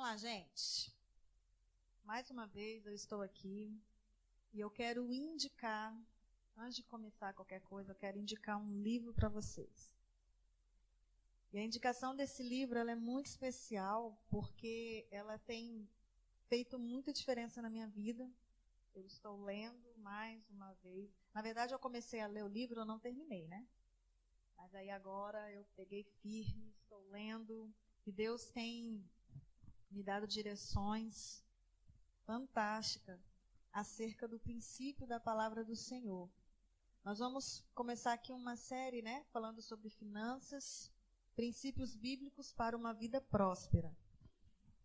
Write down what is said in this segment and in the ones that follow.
Vamos lá, gente. Mais uma vez eu estou aqui e eu quero indicar, antes de começar qualquer coisa, eu quero indicar um livro para vocês. E a indicação desse livro ela é muito especial porque ela tem feito muita diferença na minha vida. Eu estou lendo mais uma vez. Na verdade, eu comecei a ler o livro, eu não terminei, né? Mas aí agora eu peguei firme, estou lendo. E Deus tem me dado direções fantásticas acerca do princípio da palavra do Senhor. Nós vamos começar aqui uma série, né? Falando sobre finanças, princípios bíblicos para uma vida próspera.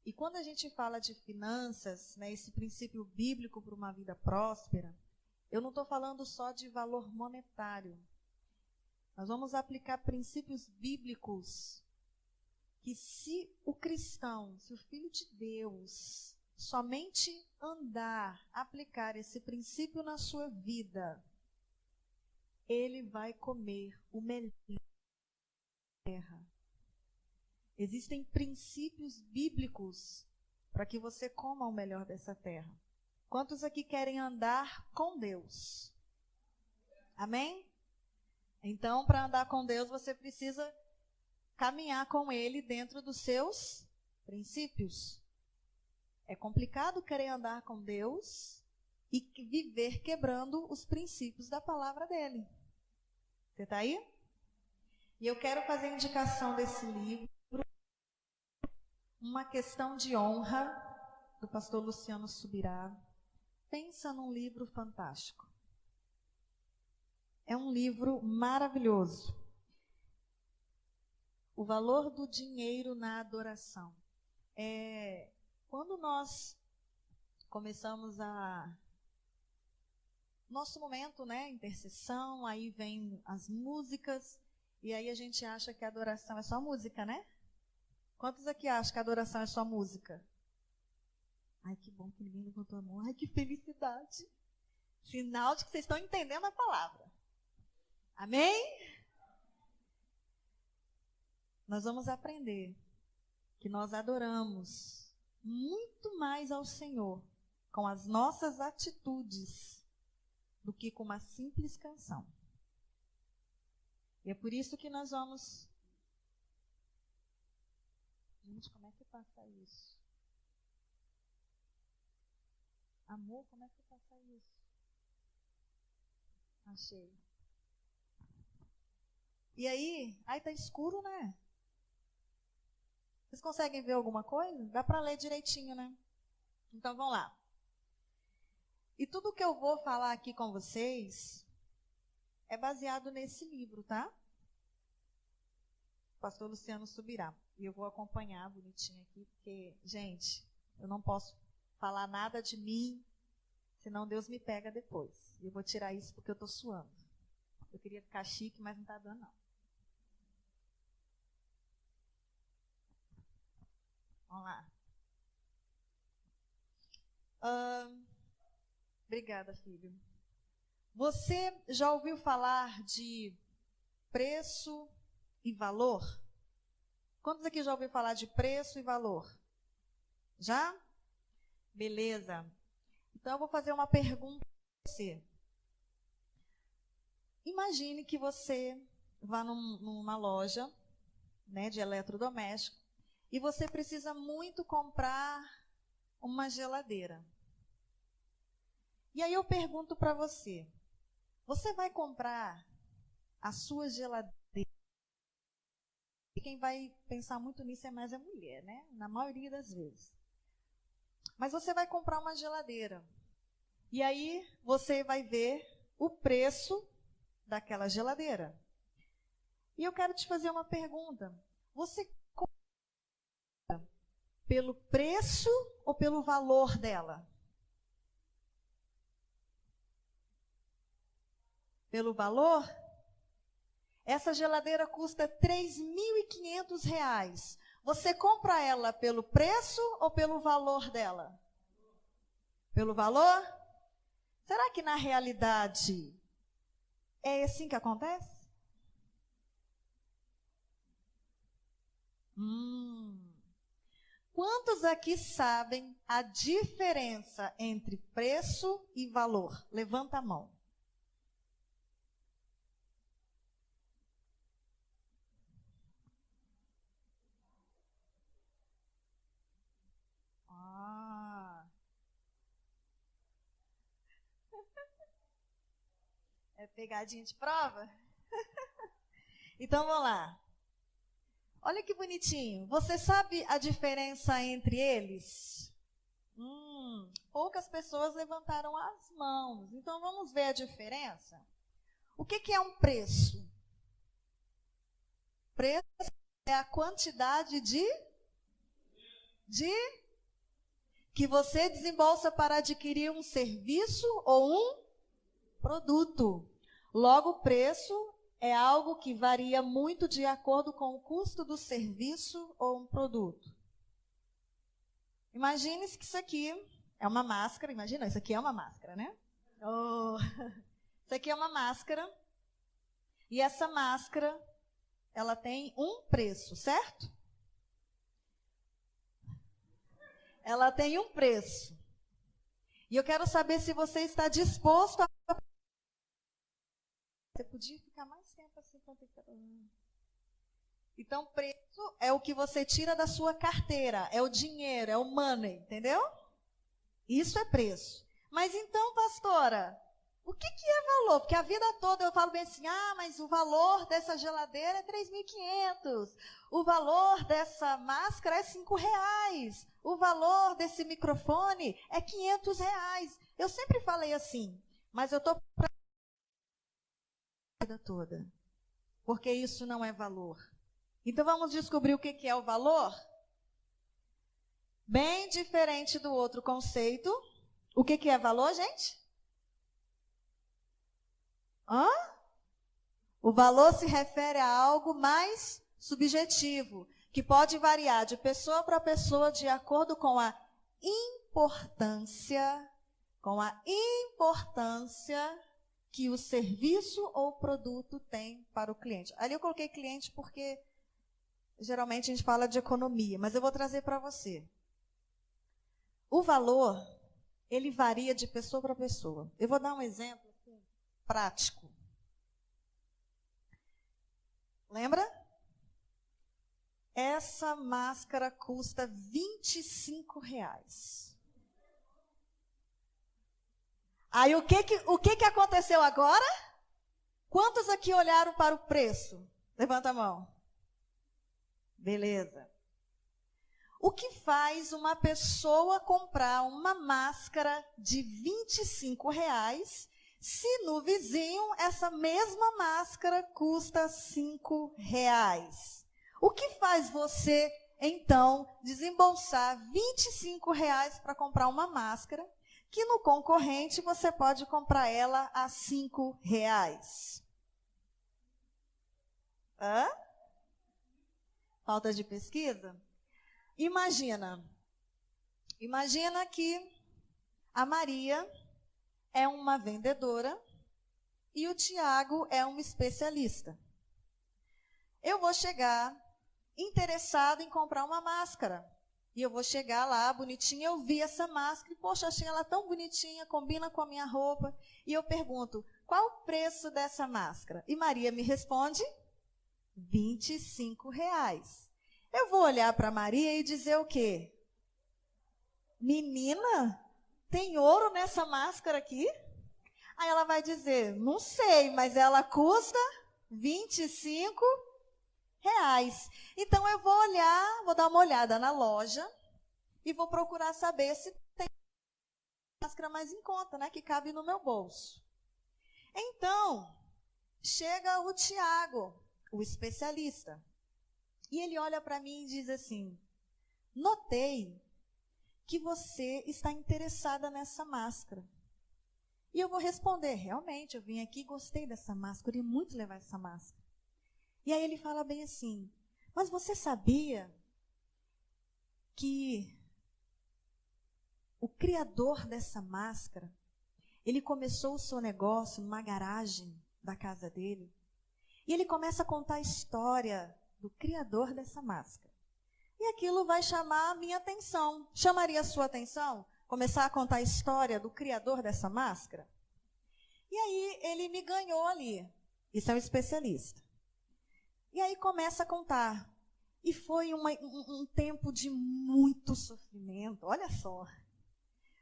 E quando a gente fala de finanças, né, esse princípio bíblico para uma vida próspera, eu não estou falando só de valor monetário. Nós vamos aplicar princípios bíblicos que se o cristão, se o filho de Deus, somente andar, aplicar esse princípio na sua vida, ele vai comer o melhor da terra. Existem princípios bíblicos para que você coma o melhor dessa terra. Quantos aqui querem andar com Deus? Amém? Então, para andar com Deus, você precisa caminhar com Ele dentro dos seus princípios. É complicado querer andar com Deus e viver quebrando os princípios da palavra dEle. Você está aí? E eu quero fazer indicação desse livro, Uma Questão de Honra, do pastor Luciano Subirá. Pensa num livro fantástico. É um livro maravilhoso. O valor do dinheiro na adoração. Quando nós começamos nosso momento, né, intercessão, aí vem as músicas, e aí a gente acha que a adoração é só música, né? Quantos aqui acham que a adoração é só música? Ai, que bom que ninguém levantou a mão. Ai, que felicidade. Sinal de que vocês estão entendendo a palavra. Amém? Nós vamos aprender que nós adoramos muito mais ao Senhor com as nossas atitudes do que com uma simples canção. E é por isso que nós vamos... Gente, como é que passa isso? Amor, como é que passa isso? Achei. E aí, tá escuro, né? Vocês conseguem ver alguma coisa? Dá para ler direitinho, né? Então, vamos lá. E tudo que eu vou falar aqui com vocês é baseado nesse livro, tá? Pastor Luciano Subirá. E eu vou acompanhar bonitinho aqui, porque, gente, eu não posso falar nada de mim, senão Deus me pega depois. E eu vou tirar isso porque eu estou suando. Eu queria ficar chique, mas não está dando, não. Vamos lá. Obrigada, filho. Você já ouviu falar de preço e valor? Quantos aqui já ouviu falar de preço e valor? Já? Beleza. Então eu vou fazer uma pergunta para você. Imagine que você vá numa loja, né, de eletrodoméstico e você precisa muito comprar uma geladeira. E aí eu pergunto para você, você vai comprar a sua geladeira? E quem vai pensar muito nisso é mais a mulher, né? Na maioria das vezes. Mas você vai comprar uma geladeira. E aí você vai ver o preço daquela geladeira. E eu quero te fazer uma pergunta. Você compra pelo preço ou pelo valor dela? Pelo valor? Essa geladeira custa R$ 3.500. Você compra ela pelo preço ou pelo valor dela? Pelo valor? Será que na realidade é assim que acontece? Quantos aqui sabem a diferença entre preço e valor? Levanta a mão. É pegadinha de prova? Então vamos lá. Olha que bonitinho. Você sabe a diferença entre eles? Poucas pessoas levantaram as mãos. Então vamos ver a diferença. O que é um preço? Preço é a quantidade de que você desembolsa para adquirir um serviço ou um produto. Logo, o preço é algo que varia muito de acordo com o custo do serviço ou um produto. Imagine-se que isso aqui é uma máscara. Imagina, isso aqui é uma máscara, né? Isso aqui é uma máscara. E essa máscara, ela tem um preço, certo? Ela tem um preço. E eu quero saber se você está disposto a... Você podia ficar mais tempo assim. Então, preço é o que você tira da sua carteira. É o dinheiro, é o money, entendeu? Isso é preço. Mas então, pastora, o que é valor? Porque a vida toda eu falo bem assim, mas o valor dessa geladeira é 3.500. O valor dessa máscara é R$5. O valor desse microfone é R$500. Eu sempre falei assim, mas eu estou para a vida toda. Porque isso não é valor. Então vamos descobrir o que é o valor? Bem diferente do outro conceito. O que é valor, gente? O valor se refere a algo mais subjetivo, que pode variar de pessoa para pessoa de acordo com a importância que o serviço ou produto tem para o cliente. Ali eu coloquei cliente porque geralmente a gente fala de economia, mas eu vou trazer para você. O valor, ele varia de pessoa para pessoa. Eu vou dar um exemplo prático. Lembra? Essa máscara custa R$25. Aí o que aconteceu agora? Quantos aqui olharam para o preço? Levanta a mão. Beleza. O que faz uma pessoa comprar uma máscara de R$25 se no vizinho essa mesma máscara custa R$5? O que faz você, então, desembolsar R$25 para comprar uma máscara que no concorrente você pode comprar ela a R$5? Falta de pesquisa? Imagina que a Maria é uma vendedora e o Tiago é um especialista. Eu vou chegar interessado em comprar uma máscara. E eu vou chegar lá, bonitinha, eu vi essa máscara, e poxa, achei ela tão bonitinha, combina com a minha roupa. E eu pergunto, qual o preço dessa máscara? E Maria me responde, R$25. Eu vou olhar para Maria e dizer o quê? Menina, tem ouro nessa máscara aqui? Aí ela vai dizer, não sei, mas ela custa R$25. Então eu vou olhar, vou dar uma olhada na loja e vou procurar saber se tem máscara mais em conta, né, que cabe no meu bolso. Então, chega o Tiago, o especialista, e ele olha para mim e diz assim, notei que você está interessada nessa máscara. E eu vou responder, realmente, eu vim aqui e gostei dessa máscara, queria muito levar essa máscara. E aí ele fala bem assim, mas você sabia que o criador dessa máscara, ele começou o seu negócio numa garagem da casa dele, e ele começa a contar a história do criador dessa máscara. E aquilo vai chamar a minha atenção. Chamaria a sua atenção? Começar a contar a história do criador dessa máscara? E aí ele me ganhou ali. Isso é um especialista. E aí começa a contar. E foi um tempo de muito sofrimento, olha só,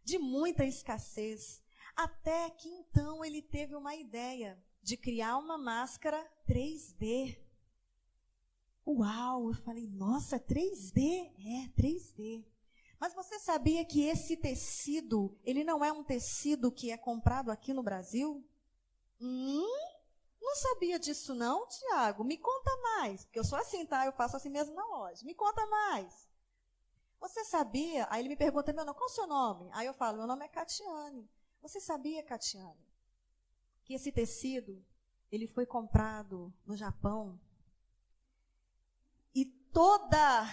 de muita escassez. Até que então ele teve uma ideia de criar uma máscara 3D. Uau, eu falei, nossa, 3D? É, 3D. Mas você sabia que esse tecido, ele não é um tecido que é comprado aqui no Brasil? Não sabia disso não, Tiago. Me conta mais. Porque eu sou assim, tá? Eu faço assim mesmo na loja. Me conta mais. Você sabia? Aí ele me pergunta, meu nome, qual é o seu nome? Aí eu falo, meu nome é Catiane. Você sabia, Catiane, que esse tecido, ele foi comprado no Japão? E toda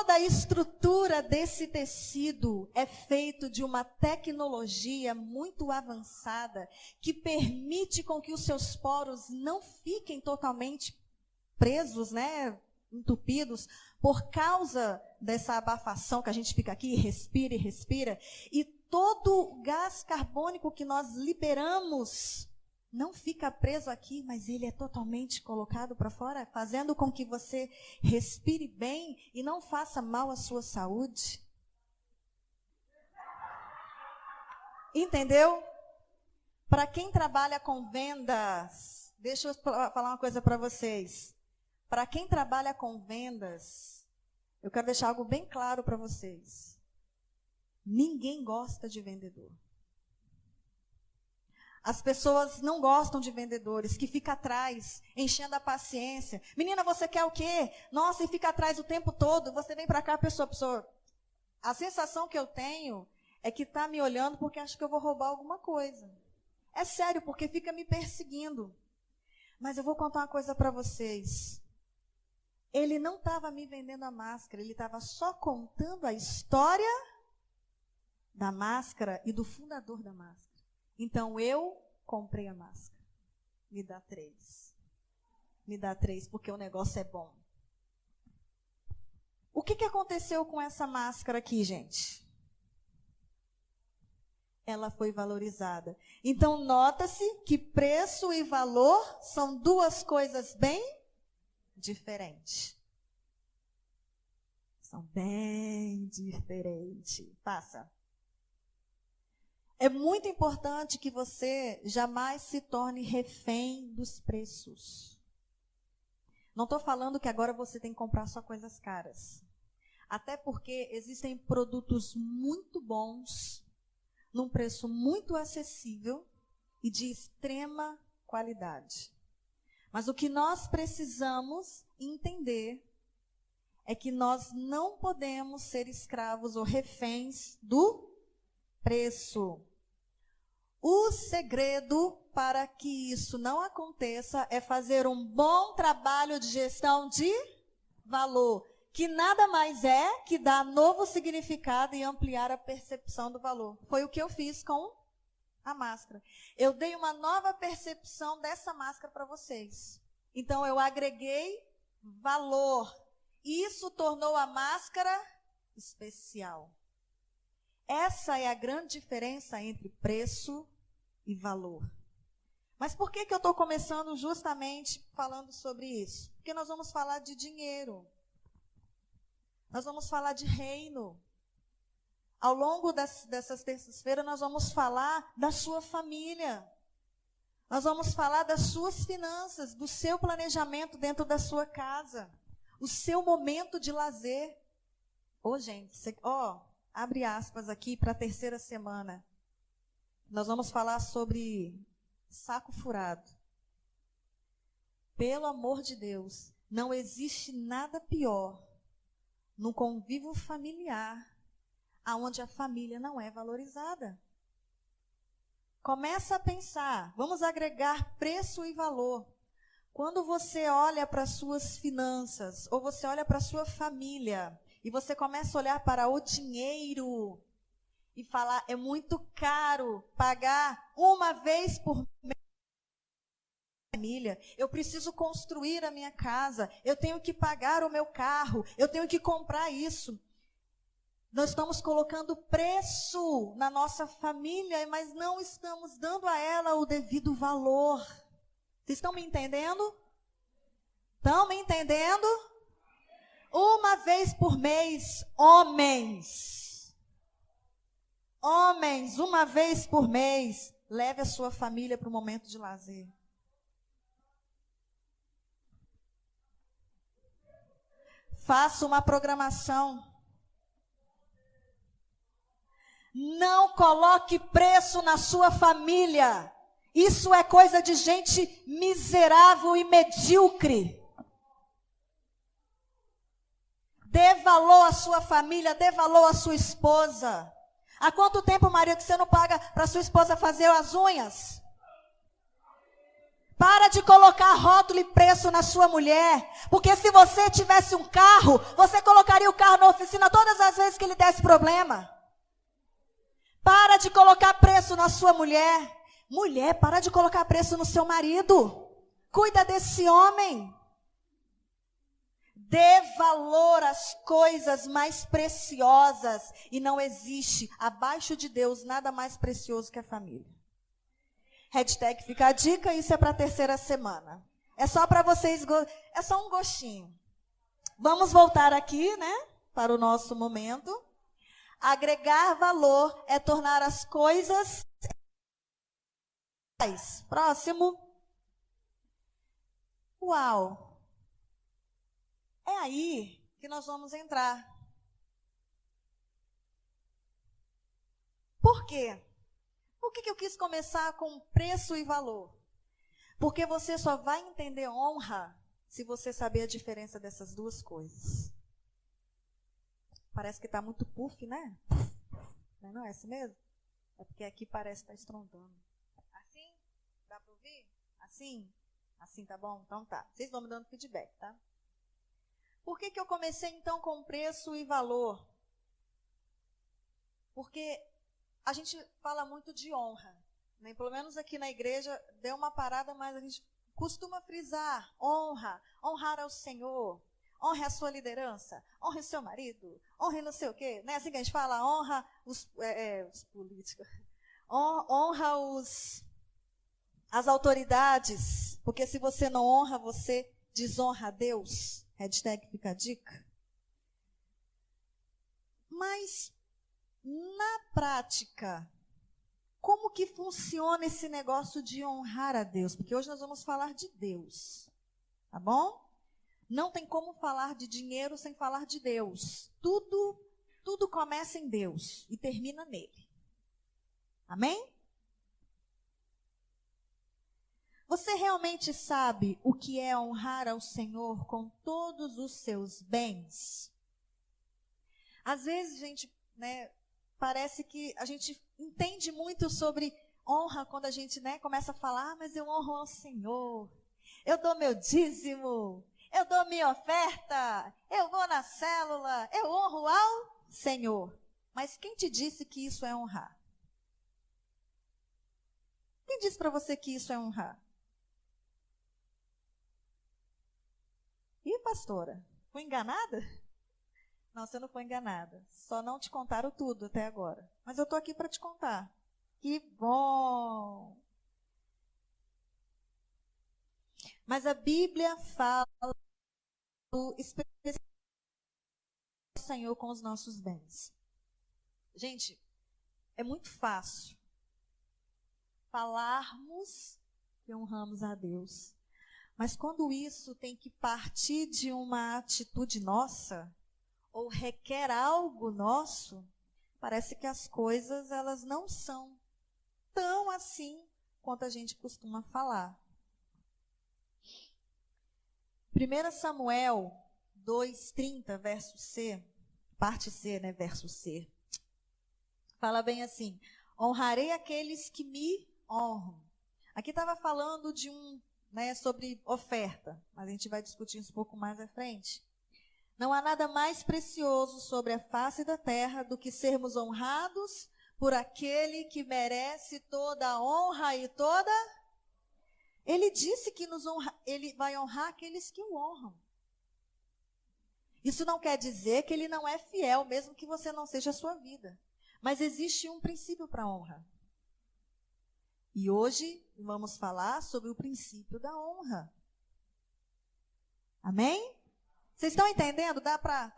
a estrutura desse tecido é feito de uma tecnologia muito avançada que permite com que os seus poros não fiquem totalmente presos, né, entupidos, por causa dessa abafação que a gente fica aqui, respira e respira, e todo o gás carbônico que nós liberamos não fica preso aqui, mas ele é totalmente colocado para fora, fazendo com que você respire bem e não faça mal à sua saúde. Entendeu? Para quem trabalha com vendas, deixa eu falar uma coisa para vocês. Para quem trabalha com vendas, eu quero deixar algo bem claro para vocês. Ninguém gosta de vendedor. As pessoas não gostam de vendedores que ficam atrás, enchendo a paciência. Menina, você quer o quê? Nossa, e fica atrás o tempo todo. Você vem para cá, pessoa. A sensação que eu tenho é que está me olhando porque acha que eu vou roubar alguma coisa. É sério, porque fica me perseguindo. Mas eu vou contar uma coisa para vocês. Ele não estava me vendendo a máscara, ele estava só contando a história da máscara e do fundador da máscara. Então, eu comprei a máscara. Me dá 3. Me dá 3, porque o negócio é bom. O que aconteceu com essa máscara aqui, gente? Ela foi valorizada. Então, nota-se que preço e valor são duas coisas bem diferentes. São bem diferentes. Passa. É muito importante que você jamais se torne refém dos preços. Não estou falando que agora você tem que comprar só coisas caras. Até porque existem produtos muito bons, num preço muito acessível e de extrema qualidade. Mas o que nós precisamos entender é que nós não podemos ser escravos ou reféns do preço. O segredo para que isso não aconteça é fazer um bom trabalho de gestão de valor, que nada mais é que dar novo significado e ampliar a percepção do valor. Foi o que eu fiz com a máscara. Eu dei uma nova percepção dessa máscara para vocês. Então, eu agreguei valor. Isso tornou a máscara especial. Essa é a grande diferença entre preço e valor. Mas por que eu estou começando justamente falando sobre isso? Porque nós vamos falar de dinheiro. Nós vamos falar de reino. Ao longo dessas terças-feiras, nós vamos falar da sua família. Nós vamos falar das suas finanças, do seu planejamento dentro da sua casa. O seu momento de lazer. Gente, abre aspas aqui para a terceira semana. Nós vamos falar sobre saco furado. Pelo amor de Deus, não existe nada pior no convívio familiar, aonde a família não é valorizada. Começa a pensar, vamos agregar preço e valor. Quando você olha para as suas finanças, ou você olha para a sua família, e você começa a olhar para o dinheiro e falar, é muito caro pagar uma vez por mês família, eu preciso construir a minha casa, eu tenho que pagar o meu carro, eu tenho que comprar isso. Nós estamos colocando preço na nossa família, mas não estamos dando a ela o devido valor. Vocês estão me entendendo? Estão me entendendo? Uma vez por mês, homens, uma vez por mês, leve a sua família para um momento de lazer. Faça uma programação. Não coloque preço na sua família. Isso é coisa de gente miserável e medíocre. Dê valor à sua família, dê valor à sua esposa. Há quanto tempo, marido, que você não paga para sua esposa fazer as unhas? Para de colocar rótulo e preço na sua mulher. Porque se você tivesse um carro, você colocaria o carro na oficina todas as vezes que ele desse problema. Para de colocar preço na sua mulher. Mulher, para de colocar preço no seu marido. Cuida desse homem. Dê valor às coisas mais preciosas. E não existe, abaixo de Deus, nada mais precioso que a família. Hashtag fica a dica, isso é para a terceira semana. É só para vocês, é só um gostinho. Vamos voltar aqui, né, para o nosso momento. Agregar valor é tornar as coisas... Próximo. Uau! É aí que nós vamos entrar. Por quê? Por que eu quis começar com preço e valor? Porque você só vai entender honra se você saber a diferença dessas duas coisas. Parece que está muito puff, né? Não é assim mesmo? É porque aqui parece que está estrondando. Assim? Dá para ouvir? Assim? Assim tá bom? Então tá. Vocês vão me dando feedback, tá? Por que eu comecei então com preço e valor? Porque a gente fala muito de honra. Né? Pelo menos aqui na igreja deu uma parada, mas a gente costuma frisar honra, honrar ao Senhor. Honre a sua liderança, honre o seu marido, honre não sei o quê. Não é assim que a gente fala? Honra os políticos, honra as autoridades, porque se você não honra, você desonra a Deus. Hashtag fica a dica. Mas, na prática, como que funciona esse negócio de honrar a Deus? Porque hoje nós vamos falar de Deus, tá bom? Não tem como falar de dinheiro sem falar de Deus. Tudo começa em Deus e termina nele. Amém? Você realmente sabe o que é honrar ao Senhor com todos os seus bens? Às vezes, gente, né, parece que a gente entende muito sobre honra quando a gente, né, começa a falar, mas eu honro ao Senhor, eu dou meu dízimo, eu dou minha oferta, eu vou na célula, eu honro ao Senhor. Mas quem te disse que isso é honrar? Quem disse para você que isso é honrar? Ih, pastora, fui enganada? Não, você não foi enganada. Só não te contaram tudo até agora. Mas eu estou aqui para te contar. Que bom! Mas a Bíblia fala do Senhor com os nossos bens. Gente, é muito fácil falarmos que honramos a Deus. Mas quando isso tem que partir de uma atitude nossa, ou requer algo nosso, parece que as coisas elas não são tão assim quanto a gente costuma falar. 1 Samuel 2:30, verso C, parte C, né, verso C, fala bem assim: honrarei aqueles que me honram. Aqui estava falando de sobre oferta, mas a gente vai discutir isso um pouco mais à frente. Não há nada mais precioso sobre a face da terra do que sermos honrados por aquele que merece toda a honra e toda... Ele disse que ele vai honrar aqueles que o honram. Isso não quer dizer que ele não é fiel, mesmo que você não seja a sua vida. Mas existe um princípio para a honra. E hoje vamos falar sobre o princípio da honra. Amém? Vocês estão entendendo? Tá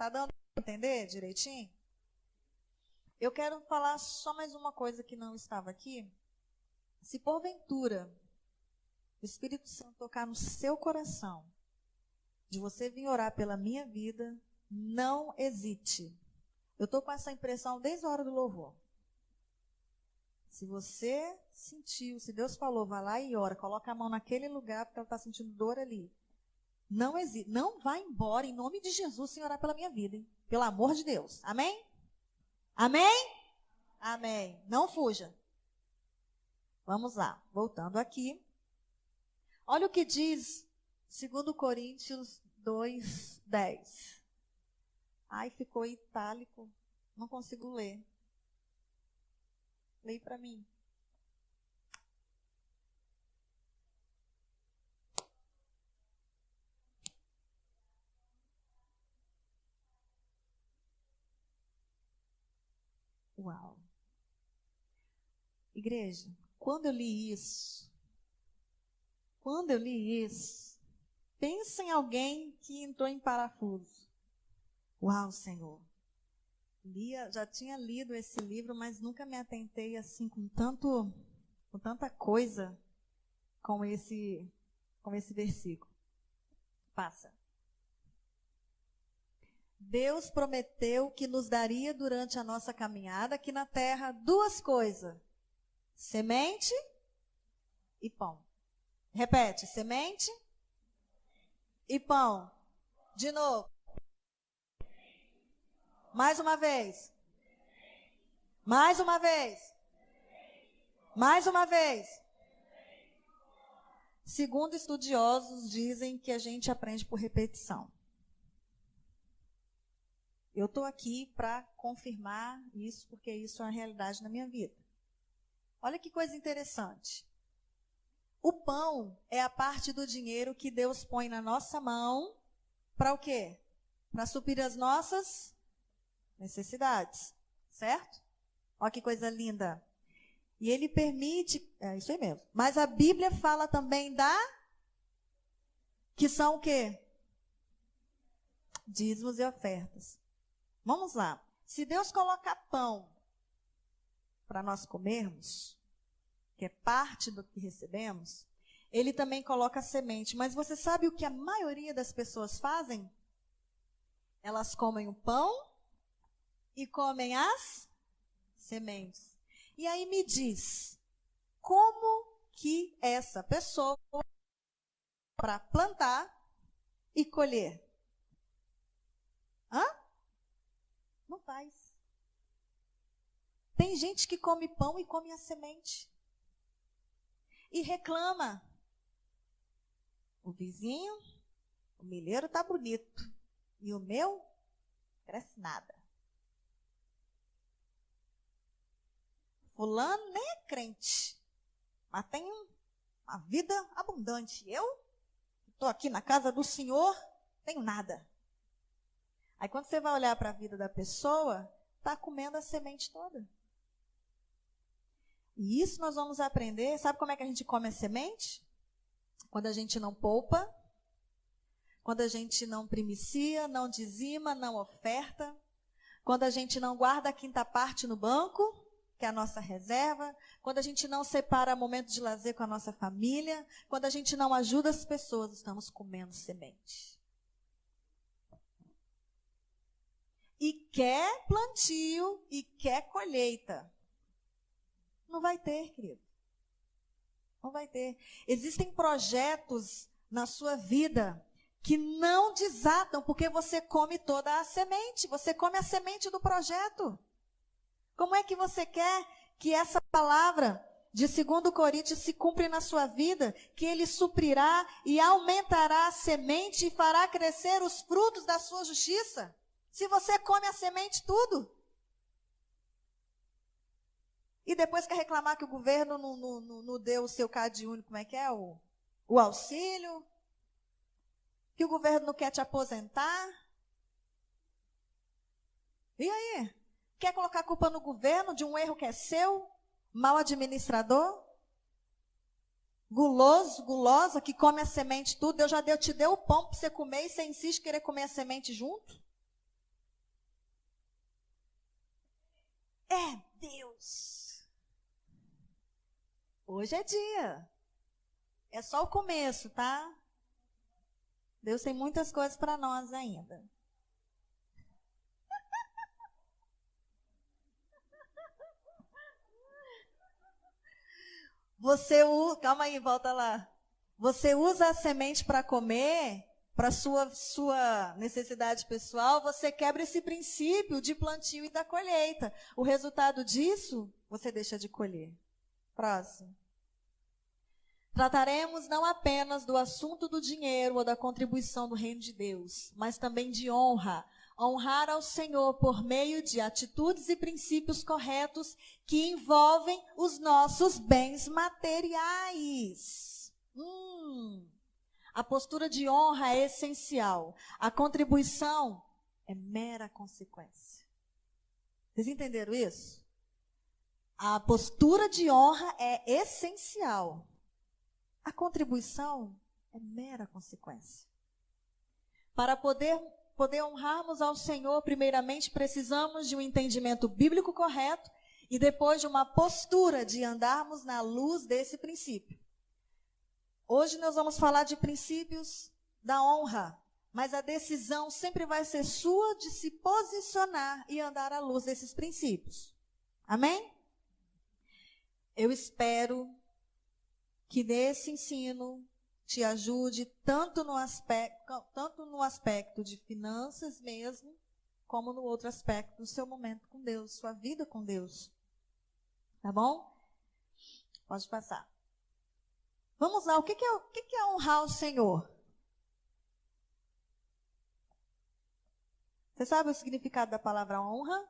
dando para entender direitinho? Eu quero falar só mais uma coisa que não estava aqui. Se porventura o Espírito Santo tocar no seu coração, de você vir orar pela minha vida, não hesite. Eu estou com essa impressão desde a hora do louvor. Se você sentiu, se Deus falou, vai lá e ora, coloca a mão naquele lugar, porque ela está sentindo dor ali. Não hesite, não vá embora, em nome de Jesus, sem orar pela minha vida, hein? Pelo amor de Deus. Amém? Amém? Amém. Não fuja. Vamos lá, voltando aqui. Olha o que diz 2 Coríntios 2:10. Ai, ficou itálico. Não consigo ler. Leia para mim. Uau. Igreja, quando eu li isso, pensa em alguém que entrou em parafuso. Uau, Senhor. Já tinha lido esse livro, mas nunca me atentei assim com tanta coisa com esse versículo. Passa. Deus prometeu que nos daria durante a nossa caminhada aqui na terra duas coisas: semente e pão. Repete, semente e pão. De novo. Mais uma vez. Mais uma vez. Mais uma vez. Segundo estudiosos, dizem que a gente aprende por repetição. Eu estou aqui para confirmar isso, porque isso é uma realidade na minha vida. Olha que coisa interessante. O pão é a parte do dinheiro que Deus põe na nossa mão para o quê? Para suprir as nossas necessidades, certo? Olha que coisa linda. E ele permite, é isso aí mesmo. Mas a Bíblia fala também que são o quê? Dízimos e ofertas. Vamos lá. Se Deus colocar pão para nós comermos, que é parte do que recebemos, ele também coloca semente. Mas você sabe o que a maioria das pessoas fazem? Elas comem o pão e comem as sementes. E aí me diz, como que essa pessoa para plantar e colher? Hã? Não faz. Tem gente que come pão e come a semente. E reclama. O vizinho, o milheiro está bonito. E o meu, cresce nada. Fulano nem é crente, mas tem uma vida abundante. Eu estou aqui na casa do Senhor, tenho nada. Aí quando você vai olhar para a vida da pessoa, está comendo a semente toda. E isso nós vamos aprender. Sabe como é que a gente come a semente? Quando a gente não poupa, quando a gente não primicia, não dizima, não oferta, quando a gente não guarda a quinta parte no banco, que é a nossa reserva, quando a gente não separa momento de lazer com a nossa família, quando a gente não ajuda as pessoas, estamos comendo semente. E quer plantio e quer colheita. Não vai ter, querido. Não vai ter. Existem projetos na sua vida que não desatam porque você come toda a semente. Você come a semente do projeto. Como é que você quer que essa palavra de 2 Coríntios se cumpra na sua vida? Que ele suprirá e aumentará a semente e fará crescer os frutos da sua justiça? Se você come a semente tudo. E depois quer reclamar que o governo não deu o seu CAD único, como é que é? o auxílio, que o governo não quer te aposentar. E aí? Quer colocar a culpa no governo de um erro que é seu? Mal administrador? Guloso, gulosa, que come a semente tudo. Deus já te deu o pão para você comer e você insiste em querer comer a semente junto? É Deus. Hoje é dia. É só o começo, tá? Deus tem muitas coisas para nós ainda. Calma aí, volta lá. Você usa a semente para comer, para sua necessidade pessoal, você quebra esse princípio de plantio e da colheita. O resultado disso, você deixa de colher. Próximo. Trataremos não apenas do assunto do dinheiro ou da contribuição do reino de Deus, mas também de honra. Honrar ao Senhor por meio de atitudes e princípios corretos que envolvem os nossos bens materiais. A postura de honra é essencial. A contribuição é mera consequência. Vocês entenderam isso? A postura de honra é essencial. A contribuição é mera consequência. Para poder honrarmos ao Senhor, primeiramente precisamos de um entendimento bíblico correto e depois de uma postura de andarmos na luz desse princípio. Hoje nós vamos falar de princípios da honra, mas a decisão sempre vai ser sua de se posicionar e andar à luz desses princípios. Amém? Eu espero que nesse ensino te ajude tanto no aspecto de finanças mesmo, como no outro aspecto do seu momento com Deus, sua vida com Deus. Tá bom? Pode passar. Vamos lá, o que é honrar o Senhor? Você sabe o significado da palavra honra?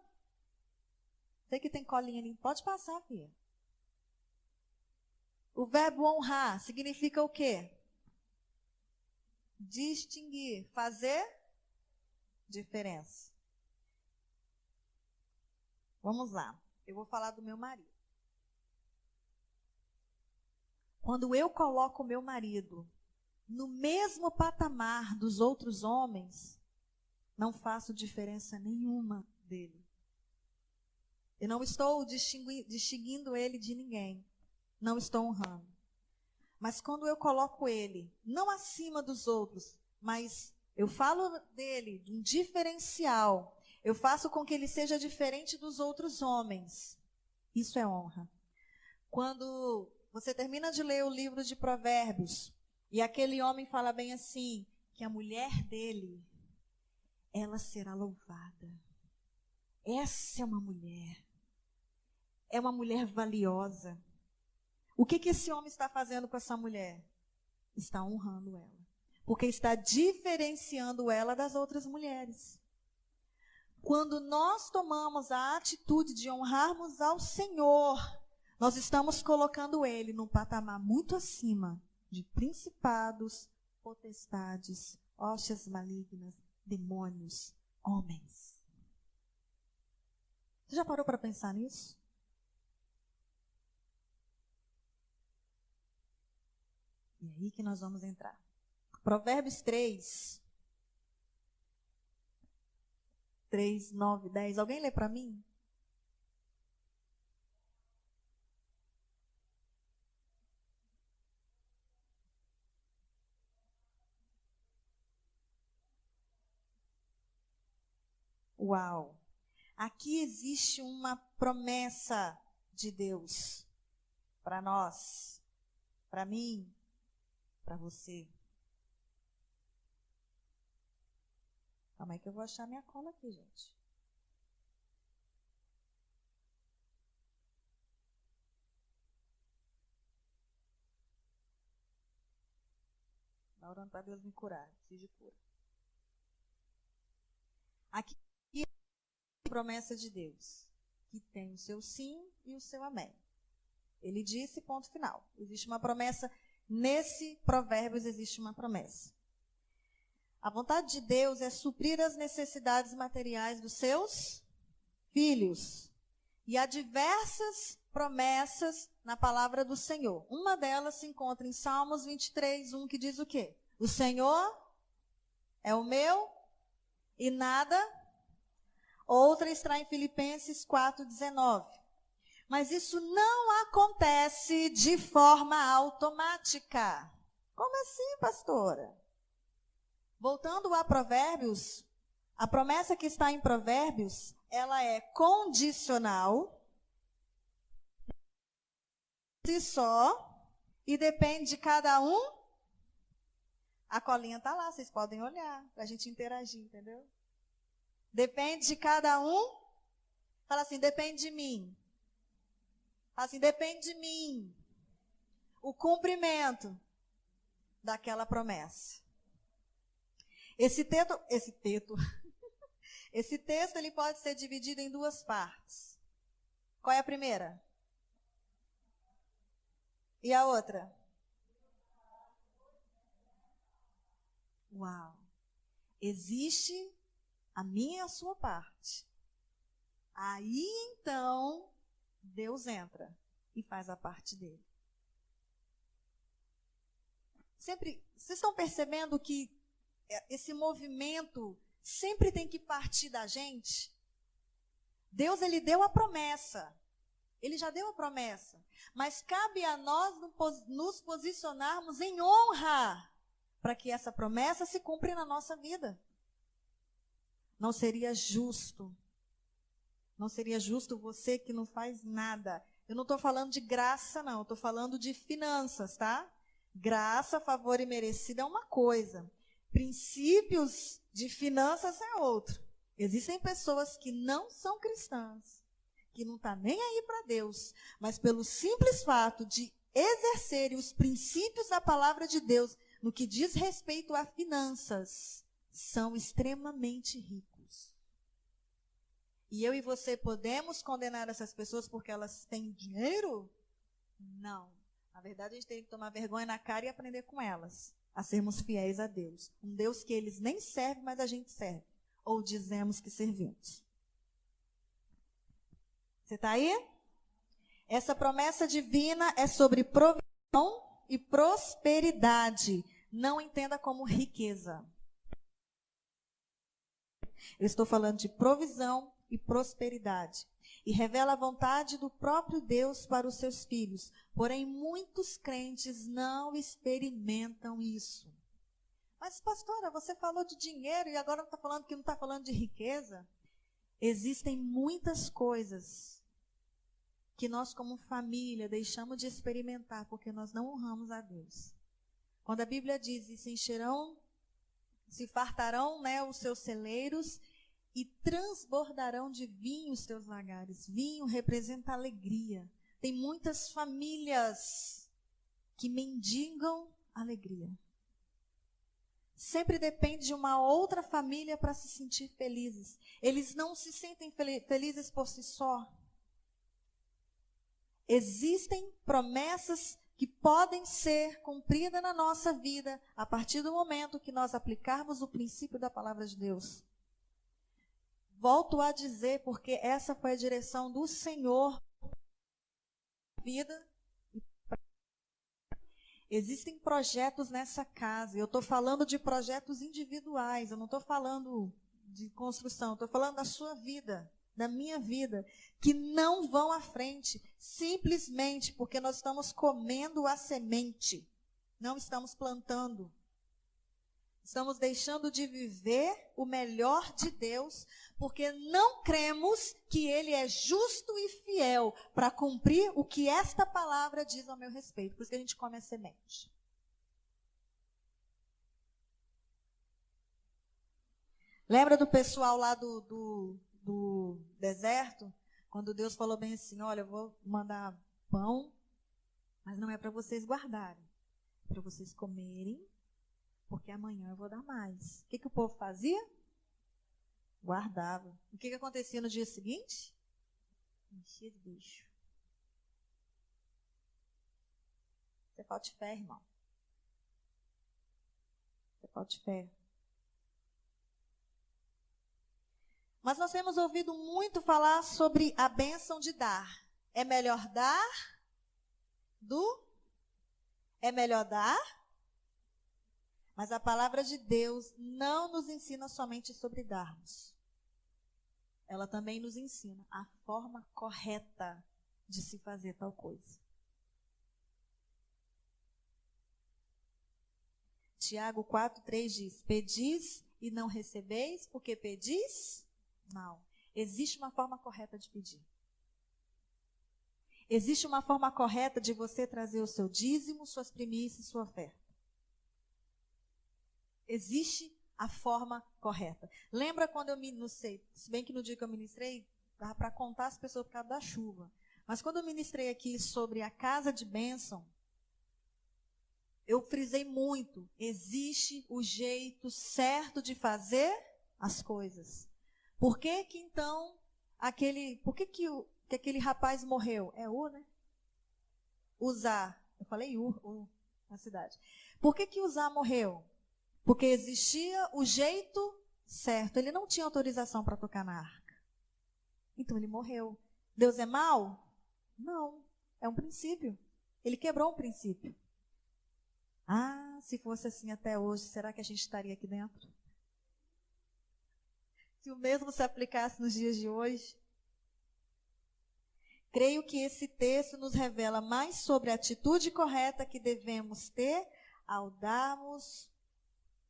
Sei que tem colinha ali, pode passar, filha. O verbo honrar significa o quê? Distinguir, fazer diferença. Vamos lá, eu vou falar do meu marido. Quando eu coloco o meu marido no mesmo patamar dos outros homens, não faço diferença nenhuma dele. Eu não estou distinguindo ele de ninguém. Não estou honrando. Mas quando eu coloco ele, não acima dos outros, mas eu falo dele, de um diferencial, eu faço com que ele seja diferente dos outros homens. Isso é honra. Quando você termina de ler o livro de Provérbios, e aquele homem fala bem assim, que a mulher dele, ela será louvada. Essa é uma mulher. É uma mulher valiosa. O que esse homem está fazendo com essa mulher? Está honrando ela. Porque está diferenciando ela das outras mulheres. Quando nós tomamos a atitude de honrarmos ao Senhor, nós estamos colocando ele num patamar muito acima de principados, potestades, hostes malignas, demônios, homens. Você já parou para pensar nisso? E é aí que nós vamos entrar. Provérbios 3, 9, 10. Alguém lê para mim? Uau! Aqui existe uma promessa de Deus para nós, para mim, para você. Calma aí que eu vou achar minha cola aqui, gente. Tá orando para Deus me curar, preciso de cura. Aqui é a promessa de Deus, que tem o seu sim e o seu amém. Ele disse, ponto final. Existe uma promessa nesse Provérbios existe uma promessa. A vontade de Deus é suprir as necessidades materiais dos seus filhos. E há diversas promessas na palavra do Senhor. Uma delas se encontra em Salmos 23, 1, que diz o quê? O Senhor é o meu e nada. Outra está em Filipenses 4:19. Mas isso não acontece de forma automática. Como assim, pastora? Voltando a Provérbios, a promessa que está em Provérbios, ela é condicional, si só, e depende de cada um. A colinha está lá, vocês podem olhar, para a gente interagir, entendeu? Depende de cada um. Fala assim, depende de mim. Fala assim, depende de mim. O cumprimento daquela promessa. Esse texto ele pode ser dividido em duas partes. Qual é a primeira? E a outra? Uau! Existe a minha e a sua parte. Aí então, Deus entra e faz a parte dele. Sempre, vocês estão percebendo que esse movimento sempre tem que partir da gente? Deus, ele deu a promessa. Ele já deu a promessa. Mas cabe a nós nos posicionarmos em honra para que essa promessa se cumpra na nossa vida. Não seria justo. Não seria justo você que não faz nada. Eu não estou falando de graça, não. Eu estou falando de finanças, tá? Graça, favor e merecido é uma coisa. Princípios de finanças é outro. Existem pessoas que não são cristãs, que não estão nem aí para Deus, mas pelo simples fato de exercerem os princípios da palavra de Deus no que diz respeito a finanças, são extremamente ricos. E eu e você podemos condenar essas pessoas porque elas têm dinheiro? Não. Na verdade, a gente tem que tomar vergonha na cara e aprender com elas a sermos fiéis a Deus. Um Deus que eles nem servem, mas a gente serve. Ou dizemos que servimos. Você está aí? Essa promessa divina é sobre provisão e prosperidade. Não entenda como riqueza. Eu estou falando de provisão e prosperidade. E revela a vontade do próprio Deus para os seus filhos. Porém, muitos crentes não experimentam isso. Mas, pastora, você falou de dinheiro e agora está falando que não está falando de riqueza? Existem muitas coisas que nós, como família, deixamos de experimentar porque nós não honramos a Deus. Quando a Bíblia diz, e se encherão, se fartarão, né, os seus celeiros e transbordarão de vinho os teus lagares. Vinho representa alegria. Tem muitas famílias que mendigam alegria. Sempre depende de uma outra família para se sentir felizes. Eles não se sentem felizes por si só. Existem promessas que podem ser cumpridas na nossa vida a partir do momento que nós aplicarmos o princípio da palavra de Deus. Volto a dizer, porque essa foi a direção do Senhor. Vida. Existem projetos nessa casa. Eu estou falando de projetos individuais. Eu não estou falando de construção. Estou falando da sua vida, da minha vida, que não vão à frente, simplesmente porque nós estamos comendo a semente. Não estamos plantando. Estamos deixando de viver o melhor de Deus, porque não cremos que Ele é justo e fiel para cumprir o que esta palavra diz ao meu respeito. Por isso que a gente come a semente. Lembra do pessoal lá do deserto? Quando Deus falou bem assim, olha, eu vou mandar pão, mas não é para vocês guardarem, é para vocês comerem, porque amanhã eu vou dar mais. O que o povo fazia? Guardava. O que acontecia no dia seguinte? Enchia de bicho. Você falta de fé, irmão. Falta de fé. Mas nós temos ouvido muito falar sobre a bênção de dar. É melhor dar É melhor dar? Mas a palavra de Deus não nos ensina somente sobre darmos. Ela também nos ensina a forma correta de se fazer tal coisa. Tiago 4,3 diz: pedis e não recebeis, porque pedis mal. Existe uma forma correta de pedir. Existe uma forma correta de você trazer o seu dízimo, suas primícias, sua oferta. Existe a forma correta. Lembra quando não sei, se bem que no dia que eu ministrei, dava para contar as pessoas por causa da chuva. Mas quando eu ministrei aqui sobre a casa de bênção, eu frisei muito, existe o jeito certo de fazer as coisas. Por que que então, por que aquele rapaz morreu? É né? Uzá. Eu falei na cidade. Por que Uzá morreu? Porque existia o jeito certo. Ele não tinha autorização para tocar na arca. Então ele morreu. Deus é mau? Não. É um princípio. Ele quebrou um princípio. Ah, se fosse assim até hoje, será que a gente estaria aqui dentro? Se o mesmo se aplicasse nos dias de hoje? Creio que esse texto nos revela mais sobre a atitude correta que devemos ter ao darmos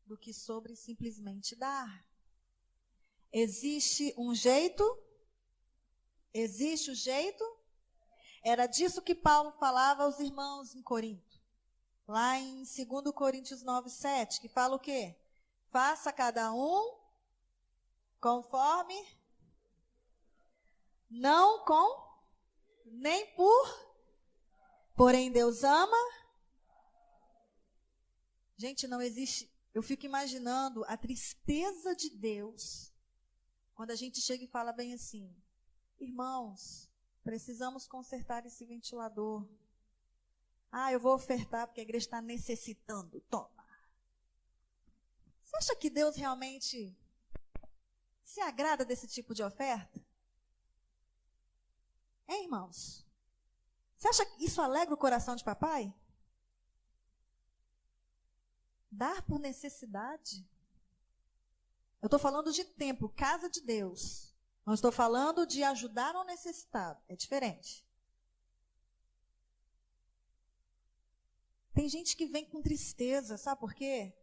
do que sobre simplesmente dar. Existe um jeito? Existe o jeito? Era disso que Paulo falava aos irmãos em Corinto. Lá em 2 Coríntios 9:7, que fala o quê? Faça cada um conforme, não com, nem porém Deus ama. Gente, não existe, eu fico imaginando a tristeza de Deus, quando a gente chega e fala bem assim: irmãos, precisamos consertar esse ventilador. Ah, eu vou ofertar porque a igreja está necessitando. Toma. Você acha que Deus realmente se agrada desse tipo de oferta? Hein, irmãos? Você acha que isso alegra o coração de papai? Dar por necessidade? Eu estou falando de tempo, casa de Deus. Não estou falando de ajudar ao necessitado. É diferente. Tem gente que vem com tristeza, sabe por quê?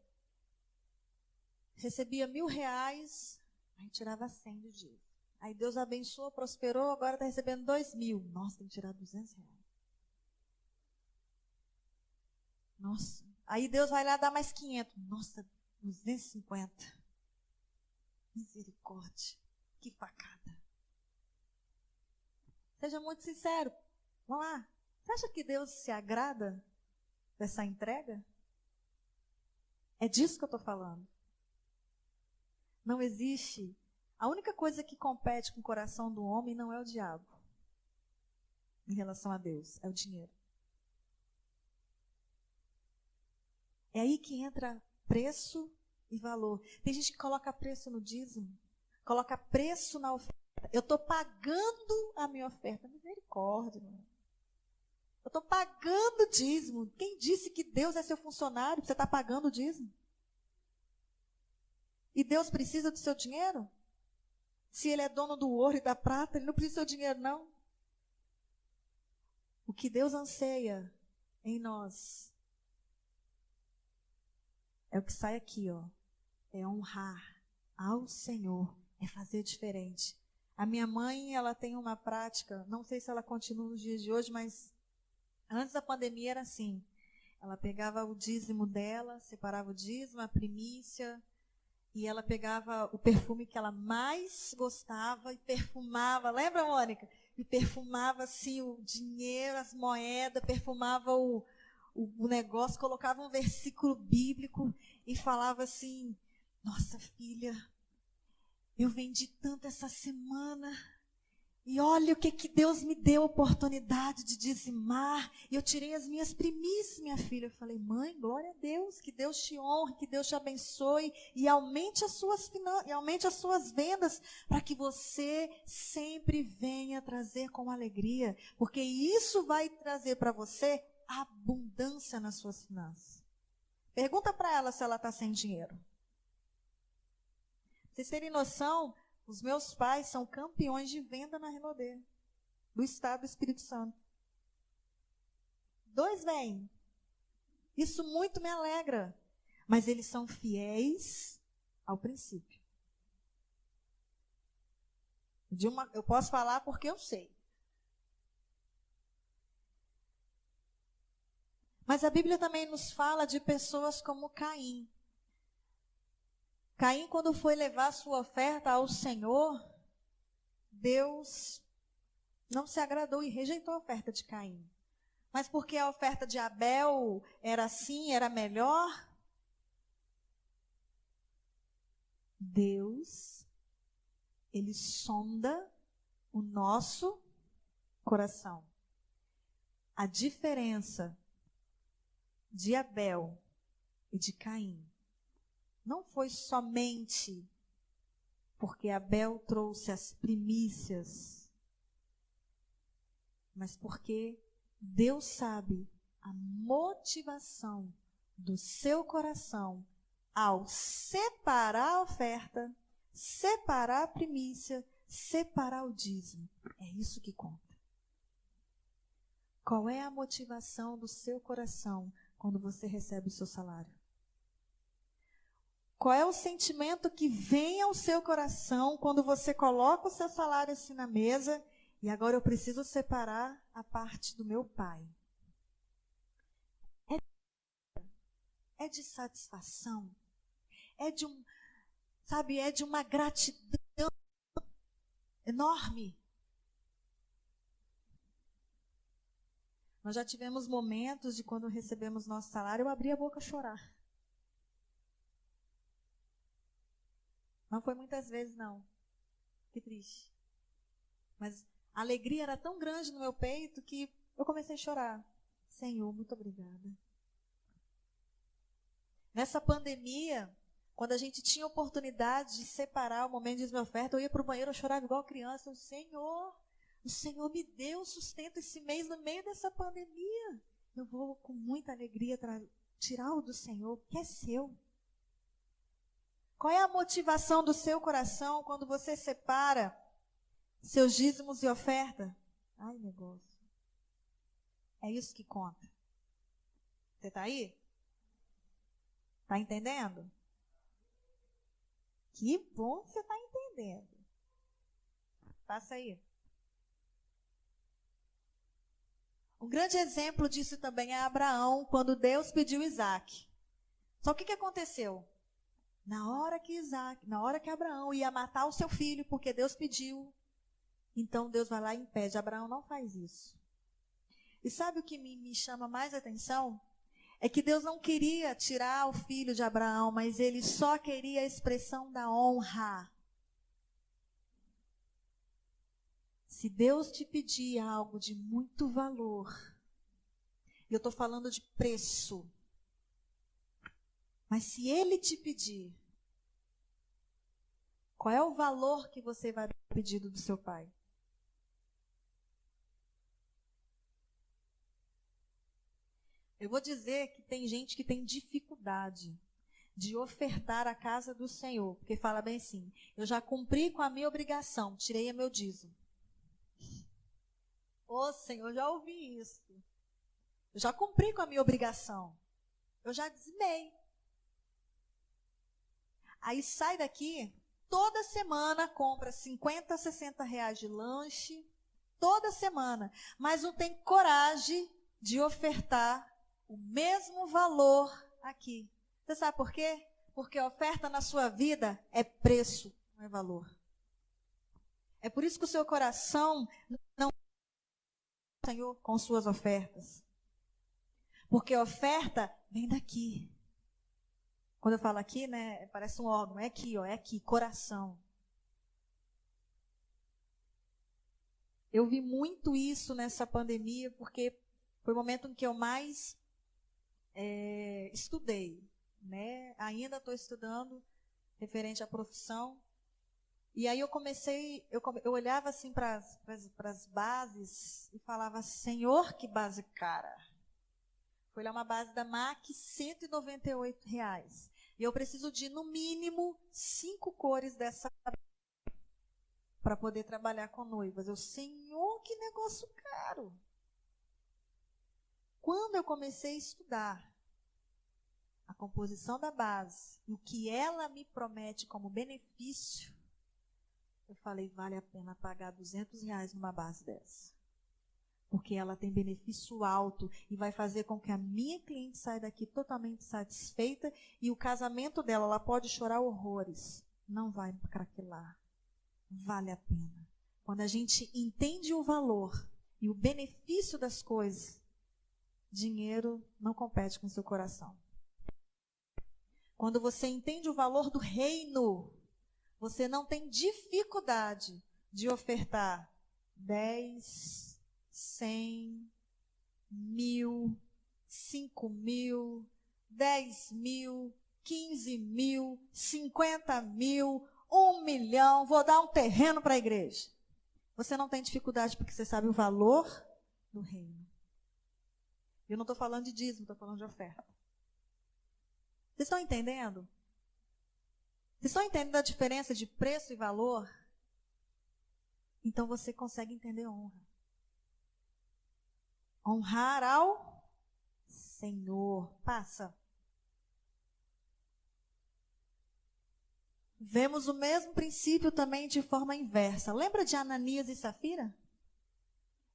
Recebia R$1.000, aí tirava 100 do dia. Aí Deus abençoou, prosperou, agora está recebendo 2.000. Nossa, tem que tirar R$200. Nossa. Aí Deus vai lá dar mais 500. Nossa, 250. Misericórdia. Que facada. Seja muito sincero. Vamos lá. Você acha que Deus se agrada dessa entrega? É disso que eu estou falando. Não existe. A única coisa que compete com o coração do homem não é o diabo. Em relação a Deus, é o dinheiro. É aí que entra preço e valor. Tem gente que coloca preço no dízimo, coloca preço na oferta. Eu estou pagando a minha oferta. Misericórdia, irmão. Eu estou pagando o dízimo. Quem disse que Deus é seu funcionário? Você está pagando o dízimo? E Deus precisa do seu dinheiro? Se Ele é dono do ouro e da prata, Ele não precisa do seu dinheiro, não. O que Deus anseia em nós é o que sai aqui, ó. É honrar ao Senhor, é fazer diferente. A minha mãe, ela tem uma prática, não sei se ela continua nos dias de hoje, mas antes da pandemia era assim. Ela pegava o dízimo dela, separava o dízimo, a primícia, e ela pegava o perfume que ela mais gostava e perfumava. Lembra, Mônica? E perfumava assim o dinheiro, as moedas, perfumava o negócio, colocava um versículo bíblico e falava assim: nossa filha, eu vendi tanto essa semana, E olha o que Deus me deu a oportunidade de dizimar. E eu tirei as minhas primícias, minha filha. Eu falei, mãe, glória a Deus, que Deus te honre, que Deus te abençoe e aumente as suas finanças, e aumente as suas vendas, para que você sempre venha trazer com alegria, porque isso vai trazer para você abundância nas suas finanças. Pergunta para ela se ela está sem dinheiro. Vocês terem noção, os meus pais são campeões de venda na Renaudet, do estado do Espírito Santo. 2 vêm. Isso muito me alegra. Mas eles são fiéis ao princípio. Eu posso falar porque eu sei. Mas a Bíblia também nos fala de pessoas como Caim. Caim, quando foi levar sua oferta ao Senhor, Deus não se agradou e rejeitou a oferta de Caim. Mas porque a oferta de Abel era assim, era melhor, Deus, Ele sonda o nosso coração. A diferença de Abel e de Caim não foi somente porque Abel trouxe as primícias, mas porque Deus sabe a motivação do seu coração ao separar a oferta, separar a primícia, separar o dízimo. É isso que conta. Qual é a motivação do seu coração quando você recebe o seu salário? Qual é o sentimento que vem ao seu coração quando você coloca o seu salário assim na mesa e agora eu preciso separar a parte do meu pai? É de satisfação? É de é de uma gratidão enorme. Nós já tivemos momentos de quando recebemos nosso salário, eu abri a boca a chorar. Não foi muitas vezes, não. Que triste. Mas a alegria era tão grande no meu peito que eu comecei a chorar. Senhor, muito obrigada. Nessa pandemia, quando a gente tinha oportunidade de separar o momento de minha oferta, eu ia para o banheiro, eu chorava igual criança. Eu, Senhor, o Senhor me deu sustento esse mês no meio dessa pandemia. Eu vou com muita alegria tirar o do Senhor, que é seu. Qual é a motivação do seu coração quando você separa seus dízimos e oferta? Ai, negócio. É isso que conta. Você está aí? Está entendendo? Que bom que você está entendendo. Passa aí. Um grande exemplo disso também é Abraão, quando Deus pediu Isaac. Só que o que aconteceu? Na hora que Abraão ia matar o seu filho, porque Deus pediu, então Deus vai lá e impede. Abraão não faz isso. E sabe o que me chama mais atenção? É que Deus não queria tirar o filho de Abraão, mas ele só queria a expressão da honra. Se Deus te pedir algo de muito valor, e eu estou falando de preço, mas se Ele te pedir, qual é o valor que você vai dar ao pedido do seu pai? Eu vou dizer que tem gente que tem dificuldade de ofertar a casa do Senhor, porque fala bem assim, eu já cumpri com a minha obrigação, tirei o meu dízimo. Ô Senhor, eu já ouvi isso. Eu já cumpri com a minha obrigação. Eu já dizimei. Aí sai daqui, toda semana compra 50, 60 reais de lanche, toda semana, mas não tem coragem de ofertar o mesmo valor aqui. Você sabe por quê? Porque a oferta na sua vida é preço, não é valor. É por isso que o seu coração não é Senhor com suas ofertas. Porque a oferta vem daqui. Quando eu falo aqui, né, parece um órgão, é aqui, coração. Eu vi muito isso nessa pandemia, porque foi o momento em que eu mais estudei, né? Ainda estou estudando referente à profissão. E aí eu comecei, eu olhava assim para as bases e falava, Senhor, que base cara. Foi lá uma base da MAC, R$198. E eu preciso de, no mínimo, 5 cores dessa para poder trabalhar com noivas. Eu, Senhor, que negócio caro. Quando eu comecei a estudar a composição da base e o que ela me promete como benefício, eu falei, vale a pena pagar R$200 numa base dessa. Porque ela tem benefício alto e vai fazer com que a minha cliente saia daqui totalmente satisfeita e o casamento dela, ela pode chorar horrores, não vai craquelar. Vale a pena. Quando a gente entende o valor e o benefício das coisas, dinheiro não compete com o seu coração. Quando você entende o valor do reino, você não tem dificuldade de ofertar 10, 100, 1.000, 5.000, 10.000, 15.000, 50.000, 1 milhão. Vou dar um terreno para a igreja. Você não tem dificuldade porque você sabe o valor do reino. Eu não estou falando de dízimo, estou falando de oferta. Vocês estão entendendo? Vocês estão entendendo a diferença de preço e valor? Então você consegue entender honra. Honrar ao Senhor. Passa. Vemos o mesmo princípio também de forma inversa. Lembra de Ananias e Safira?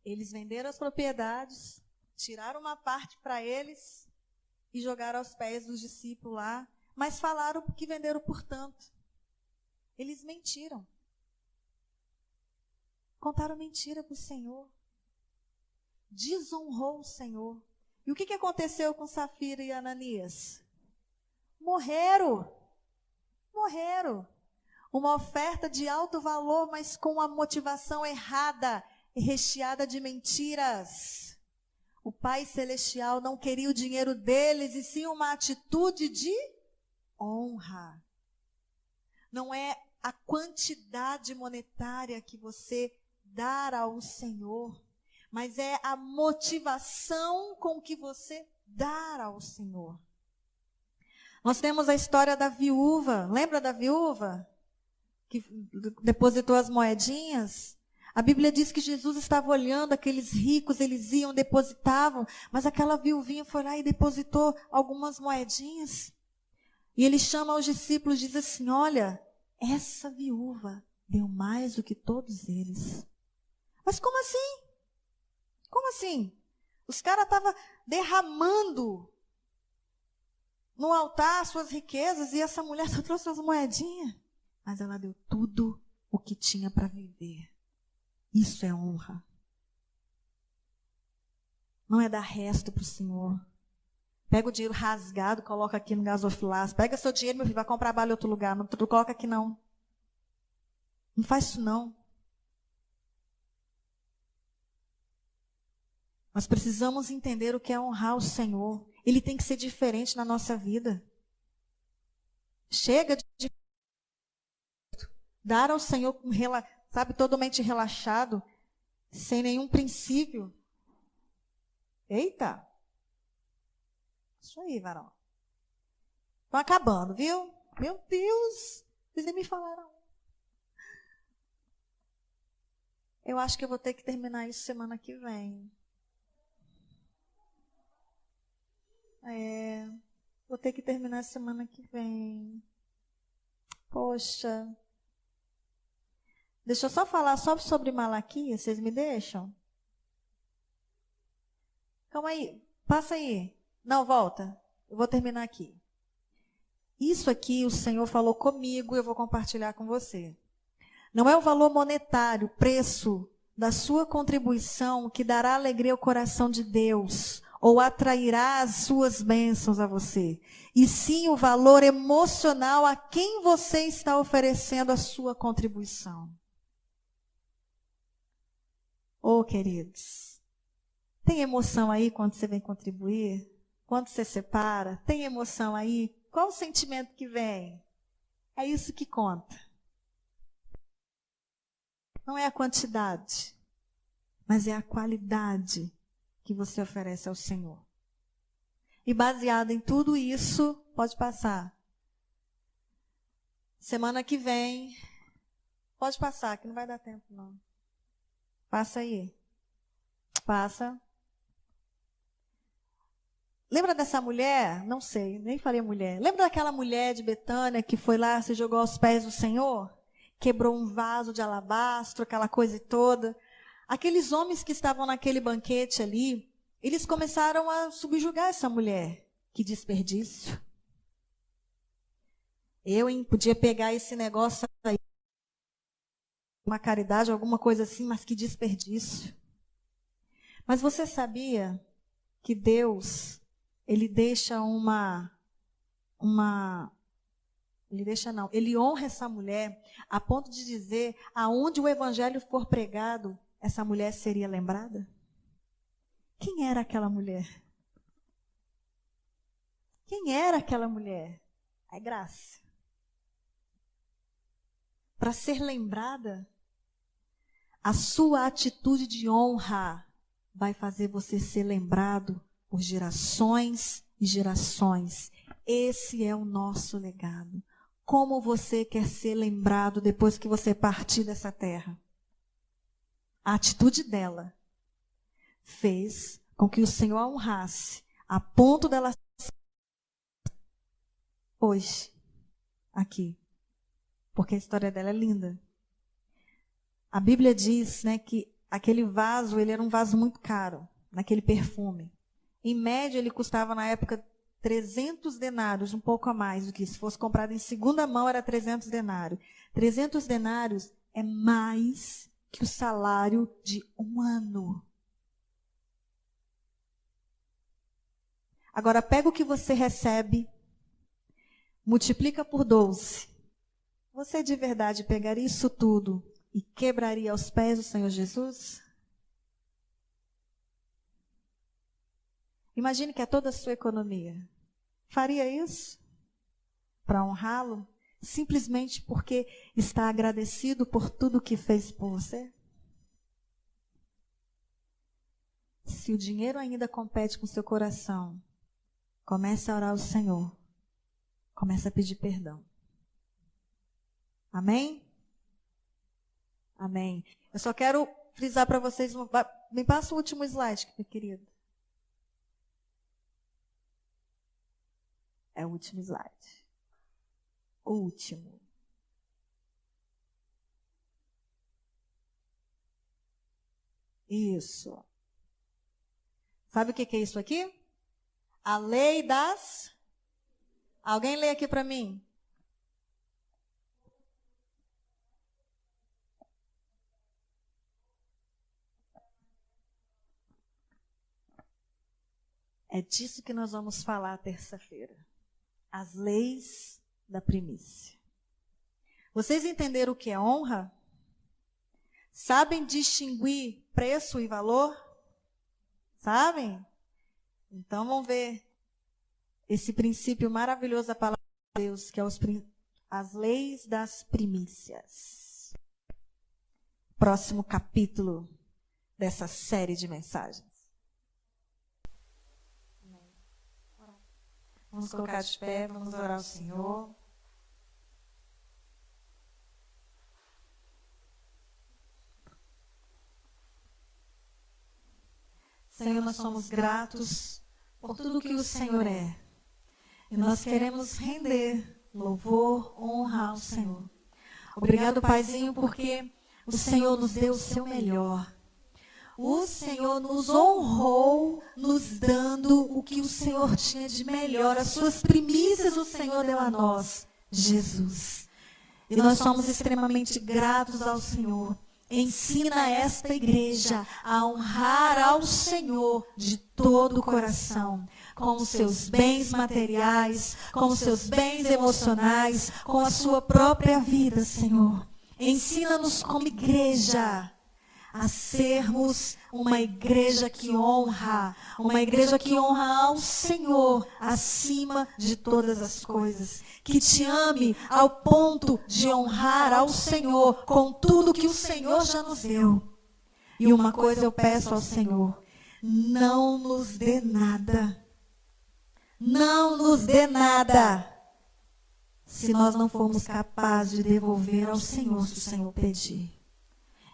Eles venderam as propriedades, tiraram uma parte para eles e jogaram aos pés dos discípulos lá. Mas falaram que venderam por tanto. Eles mentiram. Contaram mentira para o Senhor. Desonrou o Senhor. E o que aconteceu com Safira e Ananias? Morreram. Morreram. Uma oferta de alto valor, mas com a motivação errada e recheada de mentiras. O Pai Celestial não queria o dinheiro deles, e sim uma atitude de honra. Não é a quantidade monetária que você dar ao Senhor, mas é a motivação com que você dar ao Senhor. Nós temos a história da viúva. Lembra da viúva que depositou as moedinhas? A Bíblia diz que Jesus estava olhando aqueles ricos, eles iam, depositavam, mas aquela viuvinha foi lá e depositou algumas moedinhas. E ele chama os discípulos e diz assim, olha, essa viúva deu mais do que todos eles. Mas como assim? Como assim? Os caras estavam derramando no altar suas riquezas e essa mulher só trouxe as moedinhas. Mas ela deu tudo o que tinha para viver. Isso é honra. Não é dar resto para o Senhor. Pega o dinheiro rasgado, coloca aqui no gasofilaço. Pega seu dinheiro, meu filho, vai comprar bala em outro lugar. Não coloca aqui não. Não faz isso não. Nós precisamos entender o que é honrar o Senhor. Ele tem que ser diferente na nossa vida. Chega de dar ao Senhor, sabe, totalmente relaxado, sem nenhum princípio. Eita! Isso aí, varão. Estão acabando, viu? Meu Deus! Vocês nem me falaram. Eu acho que eu vou ter que terminar isso semana que vem. Vou ter que terminar semana que vem. Poxa. Deixa eu só falar sobre Malaquias, vocês me deixam? Calma aí, passa aí. Não, volta. Eu vou terminar aqui. Isso aqui o Senhor falou comigo e eu vou compartilhar com você. Não é o valor monetário, o preço da sua contribuição que dará alegria ao coração de Deus ou atrairá as suas bênçãos a você. E sim o valor emocional a quem você está oferecendo a sua contribuição. Ô, queridos, tem emoção aí quando você vem contribuir? Quando você separa? Tem emoção aí? Qual o sentimento que vem? É isso que conta. Não é a quantidade, mas é a qualidade que você oferece ao Senhor. E baseado em tudo isso, pode passar. Semana que vem, pode passar, que não vai dar tempo não. Passa aí. Passa. Lembra dessa mulher? Não sei, nem falei mulher. Lembra daquela mulher de Betânia que foi lá, se jogou aos pés do Senhor? Quebrou um vaso de alabastro, aquela coisa toda. Aqueles homens que estavam naquele banquete ali, eles começaram a subjugar essa mulher. Que desperdício. Podia pegar esse negócio aí, uma caridade, alguma coisa assim, mas que desperdício. Mas você sabia que Deus, Ele deixa Ele honra essa mulher a ponto de dizer, aonde o evangelho for pregado, essa mulher seria lembrada? Quem era aquela mulher? Quem era aquela mulher? É graça. Para ser lembrada, a sua atitude de honra vai fazer você ser lembrado por gerações e gerações. Esse é o nosso legado. Como você quer ser lembrado depois que você partir dessa terra? A atitude dela fez com que o Senhor a honrasse, a ponto dela hoje, aqui. Porque a história dela é linda. A Bíblia diz, né, que aquele vaso, ele era um vaso muito caro, naquele perfume. Em média, ele custava na época 300 denários, um pouco a mais do que isso. Se fosse comprado em segunda mão, era 300 denários. 300 denários é mais que o salário de um ano. Agora, pega o que você recebe, multiplica por 12. Você de verdade pegaria isso tudo e quebraria aos pés do Senhor Jesus? Imagine que é toda a sua economia. Faria isso? Para honrá-lo? Simplesmente porque está agradecido por tudo que fez por você? Se o dinheiro ainda compete com o seu coração, comece a orar ao Senhor. Comece a pedir perdão. Amém? Amém. Eu só quero frisar para vocês, me passa o último slide, meu querido. É o último slide. O último. Isso. Sabe o que é isso aqui? A lei das... Alguém lê aqui para mim? É disso que nós vamos falar terça-feira. As leis da primícia. Vocês entenderam o que é honra? Sabem distinguir preço e valor? Sabem? Então vamos ver esse princípio maravilhoso da palavra de Deus, que é as leis das primícias. Próximo capítulo dessa série de mensagens. Vamos colocar de pé, vamos orar ao Senhor. Senhor, nós somos gratos por tudo que o Senhor é. E nós queremos render louvor, honra ao Senhor. Obrigado, Paizinho, porque o Senhor nos deu o seu melhor. O Senhor nos honrou, nos dando o que o Senhor tinha de melhor. As suas primícias o Senhor deu a nós, Jesus. E nós somos extremamente gratos ao Senhor. Ensina esta igreja a honrar ao Senhor de todo o coração, com os seus bens materiais, com os seus bens emocionais, com a sua própria vida, Senhor. Ensina-nos como igreja a sermos uma igreja que honra ao Senhor acima de todas as coisas, que te ame ao ponto de honrar ao Senhor com tudo que o Senhor já nos deu. E uma coisa eu peço ao Senhor: não nos dê nada. Não nos dê nada se nós não formos capazes de devolver ao Senhor se o Senhor pedir.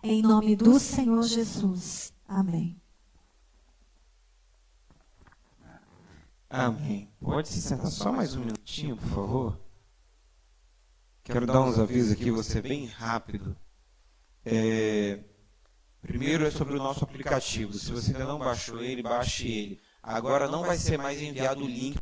Em nome do Senhor Jesus. Amém. Amém. Pode se sentar só mais um minutinho, por favor? Quero dar uns avisos aqui, vou ser bem rápido. Primeiro é sobre o nosso aplicativo. Se você ainda não baixou ele, baixe ele. Agora não vai ser mais enviado o link